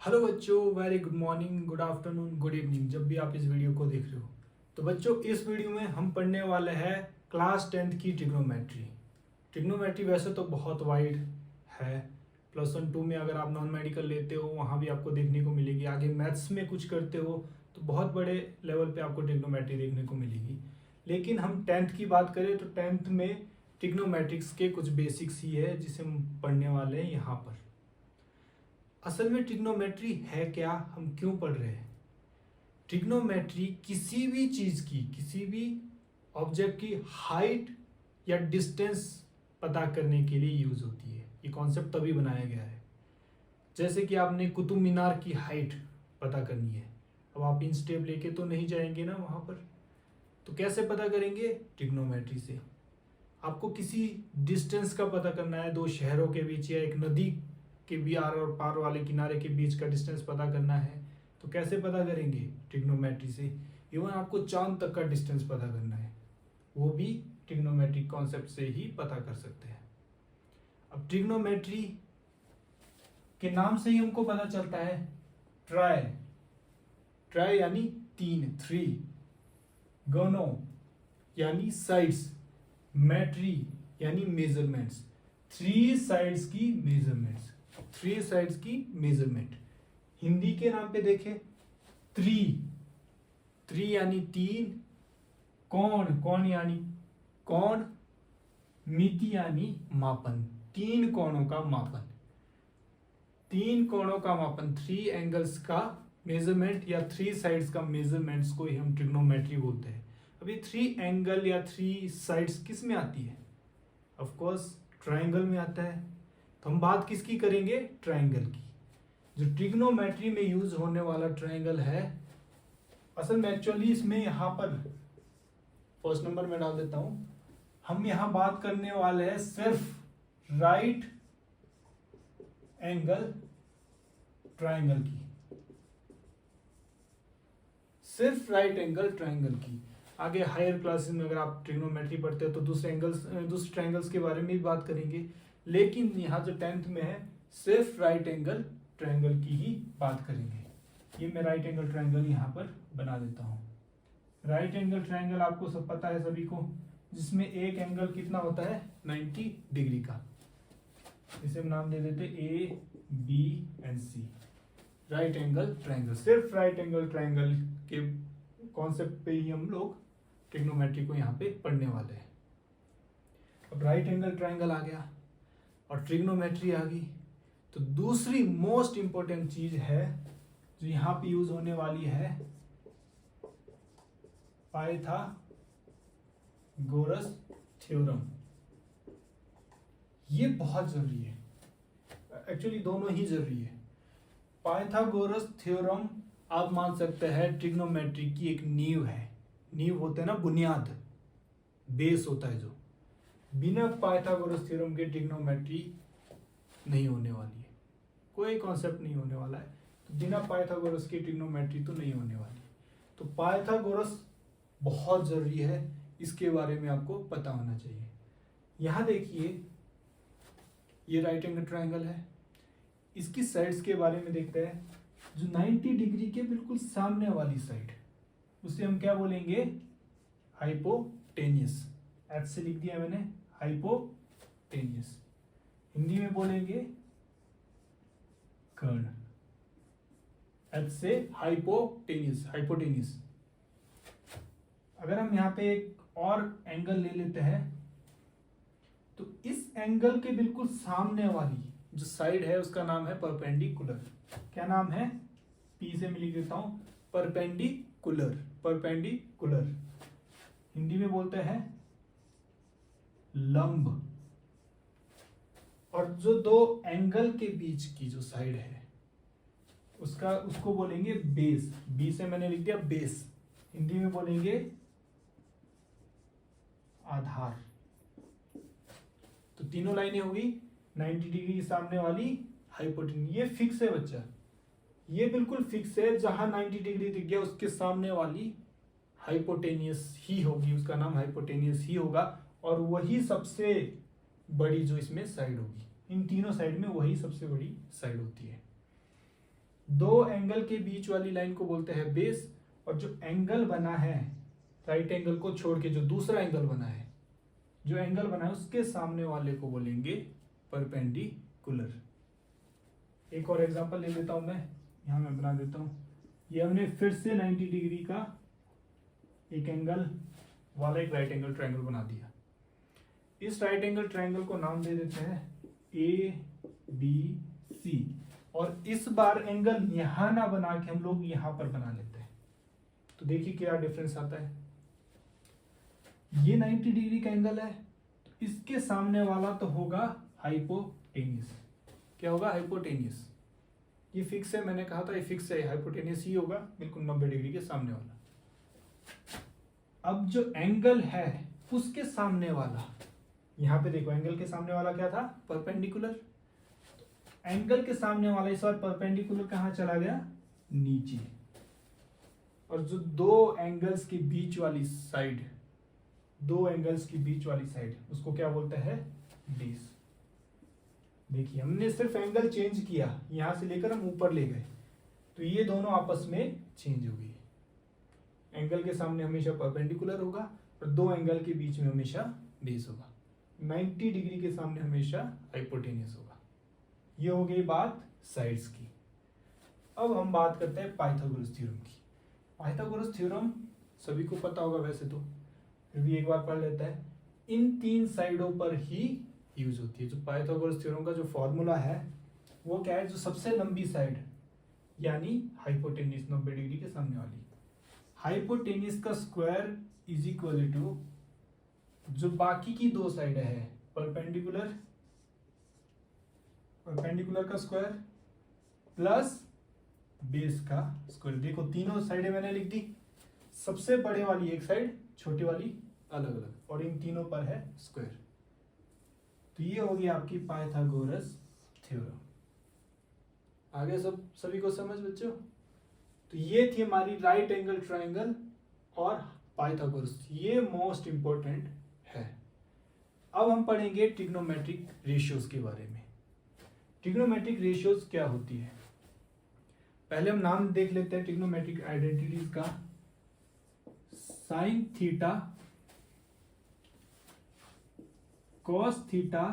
Hello बच्चों, very good morning, good afternoon, good evening, जब भी आप इस वीडियो को देख रहे हो। तो बच्चों, इस वीडियो में हम पढ़ने वाले हैं क्लास 10th की ट्रिग्नोमेट्री। ट्रिग्नोमेट्री वैसे तो बहुत वाइड है। +1 2 में अगर आप नॉन मेडिकल लेते हो वहाँ भी आपको देखने को मिलेगी। आगे मैथ्स में कुछ करते हो तो बहुत बड़े लेवल पे आपको ट्रिग्नोमेट्री देखने को मिलेगी। लेकिन हम 10th की बात करें तो 10th में ट्रिग्नोमेट्रिक्स के कुछ बेसिक्स ही है जिसे हम पढ़ने वाले हैं यहाँ पर। असल में ट्रिग्नोमेट्री है क्या, हम क्यों पढ़ रहे हैं? ट्रिग्नोमेट्री किसी भी चीज की, किसी भी ऑब्जेक्ट की हाइट या डिस्टेंस पता करने के लिए यूज होती है। ये कॉन्सेप्ट तभी बनाया गया है। जैसे कि आपने कुतुब मीनार की हाइट पता करनी है, अब आप इंच टेप लेके तो नहीं जाएंगे ना वहां पर, तो कैसे पता करेंगे? ट्रिग्नोमेट्री से। आपको किसी डिस्टेंस का पता करना है, दो शहरों के बीच या एक नदी के भी आर और पार वाले किनारे के बीच का डिस्टेंस पता करना है, तो कैसे पता करेंगे? ट्रिग्नोमेट्री से। इवन आपको चांद तक का डिस्टेंस पता करना है, वो भी ट्रिग्नोमेट्रिक कॉन्सेप्ट से ही पता कर सकते हैं। अब ट्रिग्नोमेट्री के नाम से ही हमको पता चलता है ट्राई। ट्राई यानी 3, 3। गोनो यानी साइड्स। मेट्री यानी मेजरमेंट्स। 3 साइड्स की मेजरमेंट्स, 3 साइड्स की मेजरमेंट। हिंदी के नाम पे देखें, त्रि, त्रि यानी 3। कोण, कोण यानी कोण। मिति यानी मापन, 3 कोणों का मापन। 3 कोणों का मापन, 3 एंगल्स का मेजरमेंट या 3 साइड्स का मेजरमेंट्स को ही हम ट्रिग्नोमेट्री बोलते हैं। अभी 3 एंगल या 3 साइड्स किस में आती है? ऑफ कोर्स ट्रायंगल में आता है। तो हम बात किसकी करेंगे? ट्रायंगल की। जो ट्रिग्नोमेट्री में यूज होने वाला ट्रायंगल है, असल में एक्चुअली इसमें यहां पर फर्स्ट नंबर में डाल देता हूं। हम यहां बात करने वाले हैं सिर्फ राइट एंगल ट्रायंगल की, सिर्फ राइट एंगल ट्रायंगल की। आगे हायर क्लासेस में अगर आप ट्रिग्नोमेट्री पढ़ते हो तो दूसरे ट्रायंगल्स के बारे में भी बात करेंगे, लेकिन यहाँ जो 10th में है सिर्फ राइट एंगल ट्रायंगल की ही बात करेंगे। ये मैं राइट एंगल ट्रायंगल यहाँ पर बना देता हूँ। राइट एंगल ट्रायंगल आपको सब पता है सभी को, जिसमें एक एंगल कितना होता है? 90 डिग्री का। इसे हम नाम दे देते A, B and C. Right angle triangle, सिर्फ राइट एंगल ट्रायंगल के कॉन्सेप्ट पे ही हम लोग ट्रिग्नोमेट्री को यहाँ पे पढ़ने वाले हैं। अब राइट एंगल ट्रायंगल आ गया और ट्रिग्नोमेट्री आ गई, तो दूसरी मोस्ट इंपॉर्टेंट चीज है जो यहाँ पे यूज होने वाली है, पाइथागोरस थ्योरम। ये बहुत जरूरी है, एक्चुअली दोनों ही जरूरी है। पाइथागोरस थ्योरम आप मान सकते हैं ट्रिग्नोमेट्री की एक नींव है। नींव होता है ना, बुनियाद, बेस होता है जो। बिना पाइथागोरस थ्योरम के ट्रिग्नोमेट्री नहीं होने वाली है, कोई कॉन्सेप्ट नहीं होने वाला है। तो बिना पाइथागोरस की ट्रिग्नोमेट्री तो नहीं होने वाली। तो पाइथागोरस बहुत जरूरी है, इसके बारे में आपको पता होना चाहिए। यहां देखिए, ये राइट एंगल ट्रायंगल है, इसकी साइड्स के बारे में देखते हैं। जो 90 डिग्री के बिल्कुल सामने वाली साइड, उसे हम क्या बोलेंगे? हाइपोटेनियस। एच से लिख दिया मैंने, हाइपोटेनियस। हिंदी में बोलेंगे कर्ण। एच से हाइपोटेनियस, हाइपोटेनियस। अगर हम यहाँ पे एक और एंगल ले लेते हैं, तो इस एंगल के बिल्कुल सामने वाली जो साइड है उसका नाम है परपेंडिकुलर। क्या नाम है? पी से मैं लिख देता हूं, परपेंडिकुलर। परपेंडिकुलर हिंदी में बोलते हैं लंब। और जो दो एंगल के बीच की जो साइड है उसको बोलेंगे बेस। बी से मैंने लिख दिया बेस, हिंदी में बोलेंगे आधार। तो तीनों लाइनें होगी, 90 डिग्री के सामने वाली हाइपोटेन्यूस। ये फिक्स है बच्चा, ये बिल्कुल फिक्स है। जहां 90 डिग्री दिख गया उसके सामने वाली हाइपोटेनियस ही होगी, उसका नाम हाइपोटेनियस ही होगा, और वही सबसे बड़ी जो इसमें साइड होगी। इन तीनों साइड में वही सबसे बड़ी साइड होती है। दो एंगल के बीच वाली लाइन को बोलते हैं बेस, और जो एंगल बना है राइट एंगल को छोड़ के, जो दूसरा एंगल बना है, जो एंगल बना है उसके सामने वाले को बोलेंगे परपेंडिकुलर। एक और एग्जांपल ले लेता हूं मैं, यहां मैं बना देता हूं। ये हमने फिर से 90 डिग्री का एक एंगल वाला एक राइट एंगल ट्रायंगल बना दिया। इस राइट एंगल ट्रायंगल को नाम दे देते हैं ABC, और इस बार एंगल यहां ना बना के हम लोग यहां पर बना लेते हैं। तो देखिए क्या डिफरेंस आता है। ये 90 डिग्री का एंगल है, तो इसके सामने वाला तो होगा हाइपोटेनियस। क्या होगा? हाइपोटेनियस। ये फिक्स है, मैंने कहा था ये फिक्स है, हाइपोटेनियस ही होगा, बिल्कुल 90 डिग्री के सामने वाला। अब जो एंगल है उसके सामने वाला, यहां पे देखो एंगल के सामने वाला क्या था? परपेंडिकुलर। एंगल के सामने वाला इस बार परपेंडिकुलर कहां चला गया? नीचे। और जो दो एंगल्स के बीच वाली साइड, दो एंगल्स की बीच वाली साइड, उसको क्या बोलते हैं? बेस। देखिए हमने सिर्फ एंगल चेंज किया, यहां से लेकर हम ऊपर ले गए, तो ये दोनों आपस में चेंज हो गई। एंगल के सामने हमेशा परपेंडिकुलर होगा और दो एंगल के बीच में हमेशा बेस होगा। 90 डिग्री के सामने हमेशा हाइपोटेनियस होगा। ये हो गई बात साइड्स की। अब हम बात करते हैं पाइथागोरस थ्योरम की। पाइथागोरस थ्योरम सभी को पता होगा वैसे तो, फिर भी एक बार पढ़ लेता है। इन तीन साइडों पर ही यूज होती है। जो पाइथागोरस थ्योरम का जो फॉर्मूला है वो क्या है? जो सबसे लंबी साइड यानी हाइपोटेनियस 90 डिग्री के सामने वाली, हाइपोटेनियस का स्क्वायर इज इक्वल टू जो बाकी की दो साइड है परपेंडिकुलर, परपेंडिकुलर का स्क्वायर प्लस बेस का स्क्वायर। देखो तीनों साइडें मैंने लिख दी, सबसे बड़े वाली एक साइड, छोटी वाली अलग अलग, और इन तीनों पर है स्क्वायर। तो ये हो गई आपकी पाइथागोरस थ्योरम। आगे सभी को समझ बच्चों? तो ये थी हमारी राइट एंगल ट्रायंगल और पाइथागोरस, ये मोस्ट इंपॉर्टेंट है। अब हम पढ़ेंगे ट्रिग्नोमेट्रिक रेशियोज के बारे में। ट्रिग्नोमेट्रिक रेशियोज क्या होती है? पहले हम नाम देख लेते हैं ट्रिग्नोमेट्रिक आइडेंटिटीज का। Sine theta, cos theta,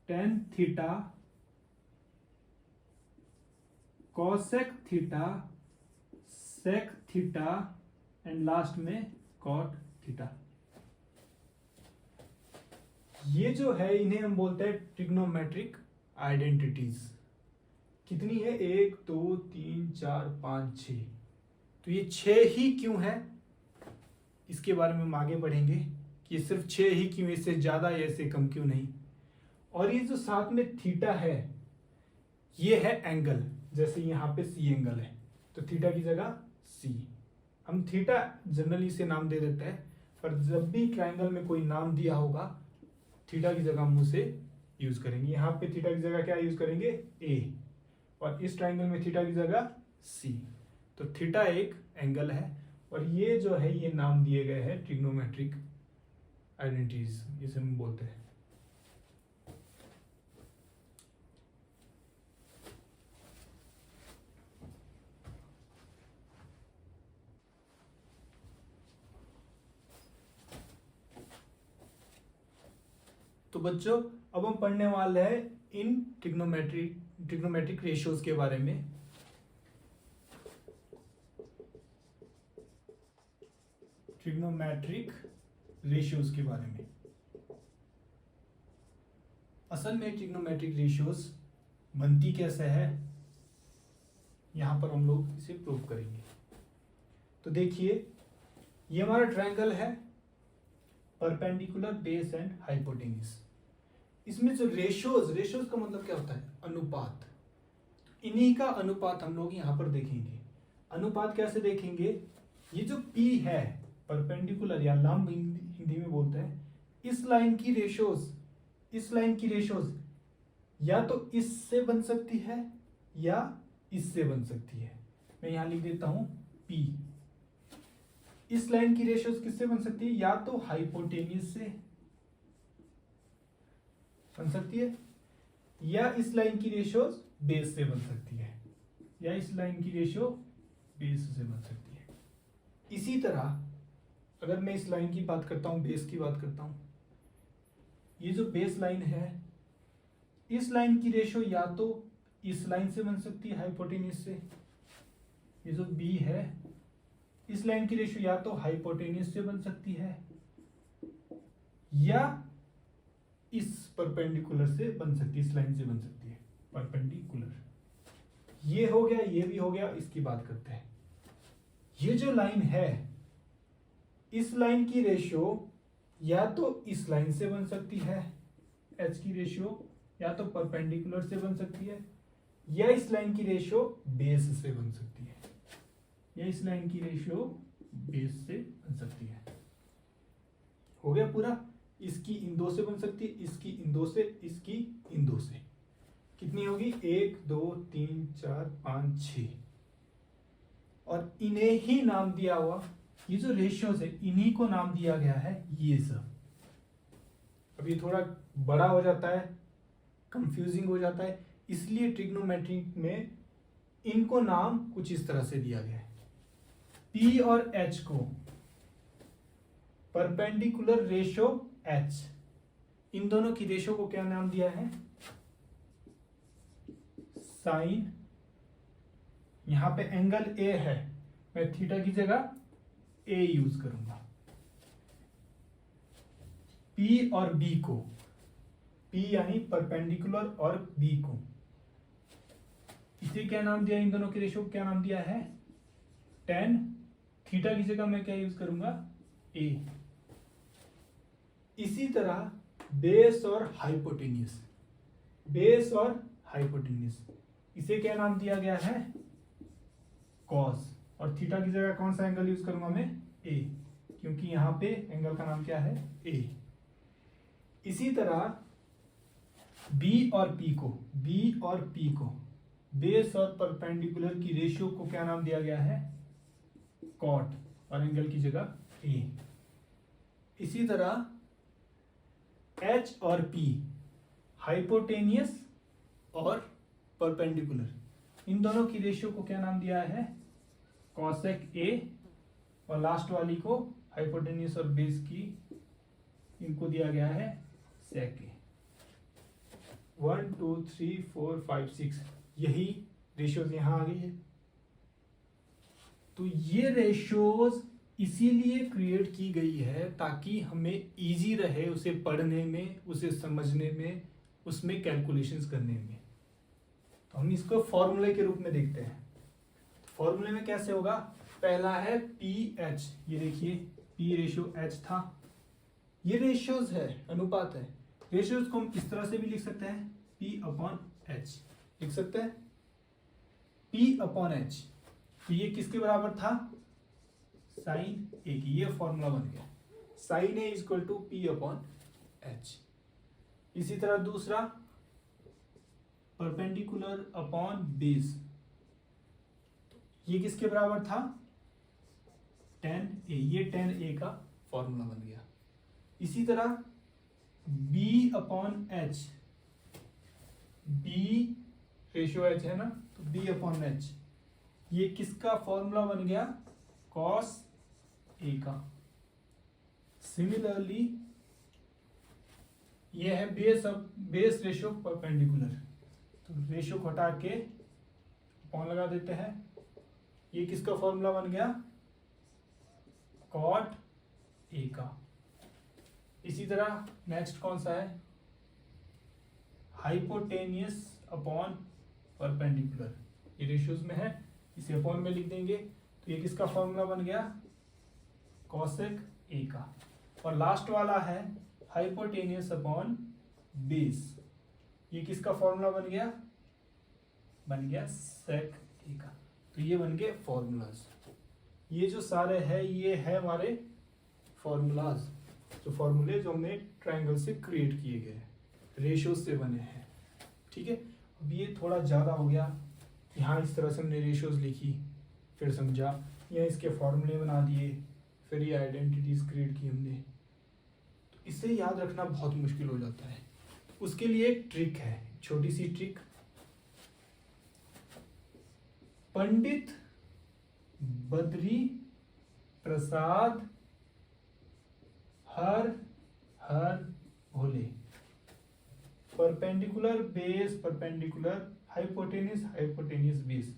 tan theta, cosec theta, sec theta and last में कॉट थीटा। ये जो है इन्हें हम बोलते हैं ट्रिग्नोमेट्रिक आइडेंटिटीज। कितनी है? 1 2 3 4 5 6। तो ये 6 ही क्यों है इसके बारे में हम आगे बढ़ेंगे कि ये सिर्फ 6 ही क्यों, इससे ज्यादा या इससे कम क्यों नहीं। और ये जो साथ में थीटा है ये है एंगल, जैसे यहाँ पे सी एंगल है तो थीटा की जगह सी। हम थीटा जनरली से नाम दे देते हैं, पर जब भी ट्रायंगल में कोई नाम दिया होगा थीटा की जगह हम उसे यूज करेंगे। यहाँ पे थीटा की जगह क्या यूज करेंगे? ए, और इस ट्रायंगल में थीटा की जगह सी। तो थीटा एक एंगल है और ये जो है ये नाम दिए गए हैं ट्रिग्नोमेट्रिक आइडेंटिटीज, इसे हम बोलते हैं। तो बच्चों अब हम पढ़ने वाले हैं इन ट्रिग्नोमेट्रिक रेशियोज के बारे में। ट्रिग्नोमेट्रिक रेशियोज के बारे में। असल में ट्रिग्नोमेट्रिक रेशियोज बनती कैसे है यहां पर हम लोग इसे प्रूव करेंगे। तो देखिए ये हमारा ट्रायंगल है, परपेंडिकुलर, बेस एंड हाइपोटेन्यूज। इसमें जो रेशियोज का मतलब क्या होता है? अनुपात। इन्हीं का अनुपात हम लोग यहां पर देखेंगे। अनुपात कैसे देखेंगे? ये जो P है परपेंडिकुलर या लंब हिंदी में बोलते हैं, इस लाइन की रेशियोज या तो इससे बन सकती है या इससे बन सकती है। मैं यहां लिख देता हूं P। इस लाइन की रेशियोज किससे बन सकती है? या तो हाइपोटेन्यूज से बन सकती है, या इस लाइन की रेशियोज बेस से बन सकती है, या इस लाइन की रेशियो बेस से बन सकती है। इसी तरह अगर मैं इस लाइन की बात करता हूं, बेस की बात करता हूं, ये जो बेस लाइन है, इस लाइन की रेशियो या तो इस लाइन से बन सकती है हाइपोटेन्यूज से, ये जो बी है, इस लाइन की रेशियो या तो हाइपोटेन्यूज से बन सकती है या इस परपेंडिकुलर से बन सकती है, इस लाइन से बन सकती है परपेंडिकुलर। ये हो गया, ये भी हो गया। इसकी बात करते हैं, ये जो लाइन है, इस लाइन की रेशियो या तो इस लाइन से बन सकती है, एच की रेशियो या तो परपेंडिकुलर से बन सकती है, या इस लाइन की रेशियो बेस से बन सकती है, या इस लाइन की रेशियो बेस से बन सकती है। हो गया पूरा। इसकी इन दो से बन सकती है, इसकी इन दो से, इसकी इन दो से। कितनी होगी? 1 2 3 4 5 6। और इन्हें ही नाम दिया हुआ, ये जो रेशियोज है इन्हीं को नाम दिया गया है ये सब। अब ये थोड़ा बड़ा हो जाता है, कंफ्यूजिंग हो जाता है, इसलिए ट्रिग्नोमेट्री में इनको नाम कुछ इस तरह से दिया गया है। P और H को परपेंडिकुलर रेशियो H, इन दोनों की रेशियो को क्या नाम दिया है? साइन। यहां पे एंगल A है, मैं थीटा की जगह A यूज करूंगा। P और B को, P यानी परपेंडिकुलर और B को, इसे क्या नाम दिया? इन दोनों के रेशियो को क्या नाम दिया है? tan। थीटा की जगह मैं क्या यूज करूंगा? A। इसी तरह बेस और हाइपोटेन्यूज, बेस और हाइपोटेन्यूज, इसे क्या नाम दिया गया है? कॉस। और थीटा की जगह कौन सा एंगल यूज करूंगा मैं? A, क्योंकि यहां पे एंगल का नाम क्या है? A। इसी तरह B और P को, B और P को बेस और परपेंडिकुलर की रेशियो को क्या नाम दिया गया है? कॉट, और एंगल की जगह A। इसी तरह H और P हाइपोटेनियस और परपेंडिकुलर, इन दोनों की रेशियो को क्या नाम दिया है? Cosec A। और लास्ट वाली को हाइपोटेनियस और बेस की, इनको दिया गया है सेक A। 1 2 3 4 5 6, यही रेशियोज यहां आ गई है। तो ये रेशियोज इसीलिए क्रिएट की गई है ताकि हमें इजी रहे उसे पढ़ने में, उसे समझने में, उसमें कैलकुलेशंस करने में। तो हम इसको फॉर्मूले के रूप में देखते हैं। फॉर्मूले में कैसे होगा? पहला है PH, ये देखिए P रेशियो H था, ये रेशियोज है, अनुपात है। रेशियोज को हम इस तरह से भी लिख सकते हैं, P/H लिख सकते हैं, P/H। तो ये किसके बराबर था? साइन A की। ये फॉर्मूला बन गया, साइन A = P/H। इसी तरह दूसरा, परपेंडिकुलर अपॉन बेस, ये किसके बराबर था? tan A। ये tan A का फॉर्मूला बन गया। इसी तरह B/H, B रेशियो H है ना, तो B/H, ये किसका फॉर्मूला बन गया? cos A का। सिमिलरली ये है बेस रेशियो परपेंडिकुलर, तो रेशियो को हटा के अपॉन लगा देते हैं, ये किसका फॉर्मूला बन गया? cot A का। इसी तरह नेक्स्ट कौन सा है? हाइपोटेनियस अपॉन परपेंडिकुलर, ये रेशियोज में है, इसे अपॉन में लिख देंगे, तो ये किसका फॉर्मूला बन गया? कॉसेक A का। और लास्ट वाला है हाइपोटेनियस अपॉन बेस, ये किसका फॉर्मूला बन गया? बन गया सेक A का। तो ये बन गए फॉर्मूलाज। ये जो सारे हैं ये है हमारे फॉर्मूलाज, जो फॉर्मूले जो हमने ट्रायंगल से क्रिएट किए गए, रेशियोज से बने हैं। ठीक है, अब ये थोड़ा ज़्यादा हो गया, यहाँ इस तरह से हमने रेशियोज लिखी, फिर समझा, यहाँ इसके फॉर्मूले बना दिए, फिर ये आइडेंटिटीज क्रिएट की हमने, तो इसे याद रखना बहुत मुश्किल हो जाता है। उसके लिए एक ट्रिक है, छोटी सी trick, Pandit Badri Prasad Har Har Bhole. Perpendicular base perpendicular, hypotenuse hypotenuse base.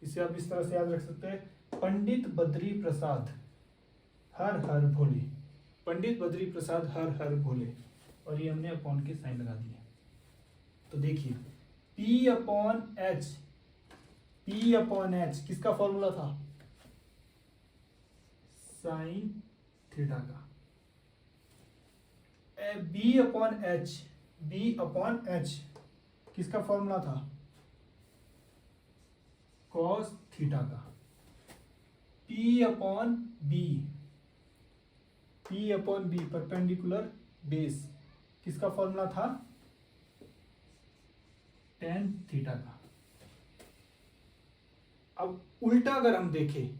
इसे आप इस तरह से याद रख सकते हैं, पंडित बद्री प्रसाद हर हर भोले। पंडित बद्री प्रसाद हर हर भोले। और ये हमने अपॉन के साइन लगा दिए। तो देखिए P upon H, P upon H किसका फॉर्मूला था? साइन थीटा का। B upon H, B upon H किसका फॉर्मूला था? कॉस थीटा का। P upon B, P upon B perpendicular base किसका फॉर्मूला था? टेन थीटा का। अब उल्टा अगर हम देखें,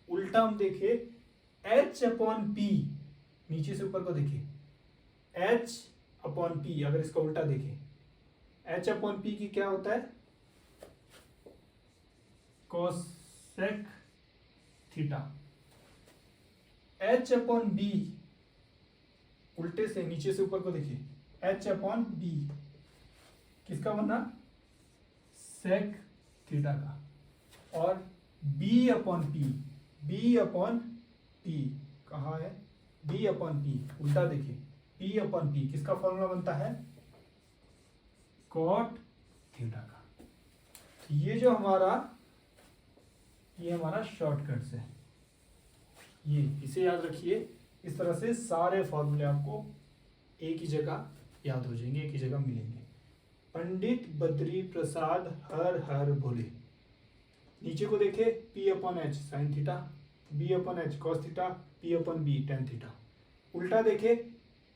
उल्टा हम देखें H अपॉन P, नीचे से ऊपर को देखें, H अपॉन P अगर इसका उल्टा देखें, H अपॉन P की क्या होता है? Cosec theta. H upon B उल्टे से नीचे से ऊपर को देखिए, H अपॉन B किसका बना? सेक थीटा का। और B upon P, B upon P कहाँ है? B अपॉन P उल्टा देखिए, P अपॉन P किसका फॉर्मूला बनता है? कॉट थीटा का। तो ये जो हमारा शॉर्टकट्स है, ये इसे याद रखिए। इस तरह से सारे फॉर्मूले आपको एक ही जगह याद हो जाएंगे, एक ही जगह मिलेंगे। पंडित बद्री प्रसाद हर हर भोले। नीचे को देखे P upon H sine theta, B upon H cos theta, P upon B tan theta. उल्टा देखे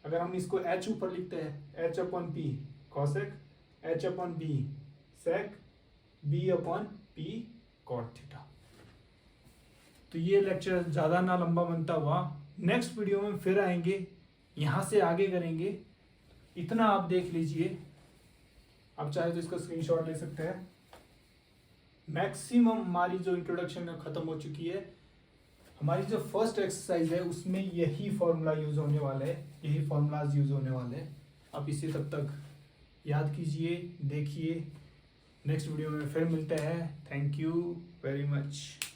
अगर हम इसको H ऊपर लिखते हैं, H upon P cosec, H upon B sec, B upon P cot theta. तो ये लेक्चर ज़्यादा ना लंबा बनता हुआ, नेक्स्ट वीडियो में फिर आएंगे, यहाँ से आगे करेंगे। इतना आप देख लीजिए, आप चाहे तो इसका स्क्रीनशॉट ले सकते हैं। मैक्सिमम हमारी जो इंट्रोडक्शन है खत्म हो चुकी है। हमारी जो फर्स्ट एक्सरसाइज है उसमें यही फॉर्मूला यूज होने वाला है, यही फॉर्मूलाज यूज होने वाले हैं। आप इसे तब तक याद कीजिए, देखिए। नेक्स्ट वीडियो में फिर मिलते हैं। Thank you very much.